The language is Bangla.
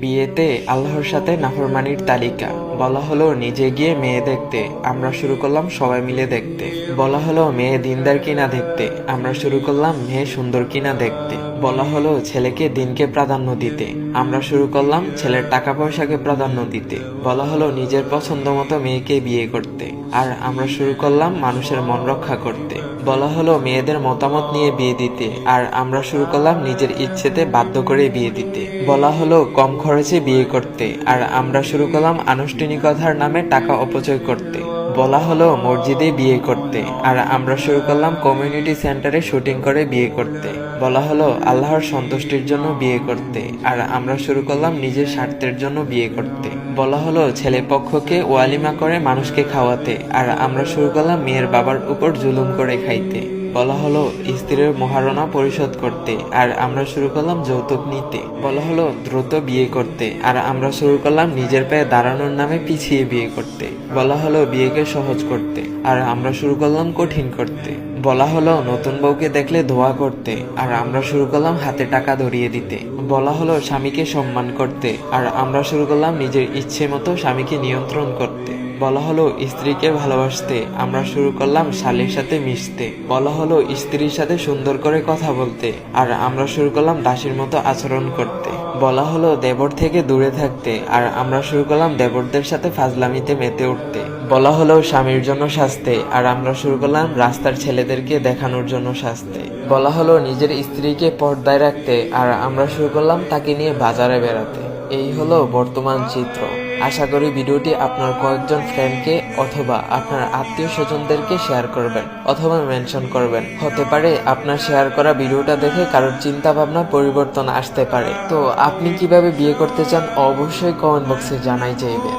বিয়েতে আল্লাহর সাথে নাফরমানির তালিকা। বলা হলো নিজে গিয়ে মেয়ে দেখতে, আমরা শুরু করলাম সবাই মিলে দেখতে। বলা হলো মেয়ে দিনদার কিনা দেখতে, আমরা শুরু করলাম মেয়ে সুন্দর কিনা দেখতে। বলা হলো ছেলেকে দিনকে প্রাধান্য দিতে, আমরা শুরু করলাম ছেলের টাকা পয়সাকে প্রাধান্য দিতে। বলা হলো নিজের পছন্দ মতো মেয়েকে বিয়ে করতে, আর আমরা শুরু করলাম মানুষের মন রক্ষা করতে। বলা হলো মেয়েদের মতামত নিয়ে বিয়ে দিতে, আর আমরা শুরু করলাম নিজের ইচ্ছেতে বাধ্য করে বিয়ে দিতে। বলা হলো কম খরচে বিয়ে করতে, আর আমরা শুরু করলাম আনুষ্ঠানিকতার নামে টাকা অপচয় করতে। বলা হলো মসজিদে বিয়ে করতে, আর আমরা শুরু করলাম কমিউনিটি সেন্টারে শুটিং করে বিয়ে করতে। বলা হলো আল্লাহর সন্তুষ্টির জন্য বিয়ে করতে, আর আমরা শুরু করলাম নিজের স্বার্থের জন্য বিয়ে করতে। বলা হলো ছেলে পক্ষকে ওয়ালিমা করে মানুষকে খাওয়াতে, আর আমরা শুরু করলাম মেয়ের বাবার উপর জুলুম করে খাইতে। বলা হলো স্ত্রীর মহারণা পরিশোধ করতে, আর আমরা শুরু করলাম যৌতুক নিতে। বলা হলো দ্রুত বিয়ে করতে, আর আমরা শুরু করলাম নিজের পায়ে দাঁড়ানোর নামে পিছিয়ে বিয়ে করতে। বলা হলো বিয়েকে সহজ করতে, আর আমরা শুরু করলাম কঠিন করতে। বলা হলো নতুন বউকে দেখলে দোয়া করতে, আর আমরা শুরু করলাম হাতে টাকা ধরিয়ে দিতে। বলা হলো স্বামীকে সম্মান করতে, আর আমরা শুরু করলাম নিজের ইচ্ছে মতো স্বামীকে নিয়ন্ত্রণ করতে। বলা হলো স্ত্রীকে ভালোবাসতে, আমরা শুরু করলাম শালীর সাথে মিশতে। বলা হলো স্ত্রীর সাথে সুন্দর করে কথা বলতে, আর আমরা শুরু করলাম দাসীর মতো আচরণ করতে। বলা হলো দেবর থেকে দূরে থাকতে, আর আমরা শুরু করলাম দেবরদের সাথে ফাজলামিতে মেতে উঠতে। বলা হলো স্বামীর জন্য সাজতে, আর আমরা শুরু করলাম রাস্তার ছেলেদেরকে দেখানোর জন্য সাজতে। বলা হলো নিজের স্ত্রীকে পর্দায় রাখতে, আর আমরা শুরু করলাম তাকে নিয়ে বাজারে বেড়াতে। এই হলো বর্তমান চিত্র। আশা করি ভিডিওটি আপনার কয়েকজন ফ্রেন্ডকে অথবা আপনার আত্মীয় স্বজনদেরকে শেয়ার করবেন অথবা মেনশন করবেন। হতে পারে আপনার শেয়ার করা ভিডিওটা দেখে কারোর চিন্তা ভাবনা পরিবর্তন আসতে পারে। তো আপনি কিভাবে বিয়ে করতে চান অবশ্যই কমেন্ট বক্সে জানাই চাইবেন।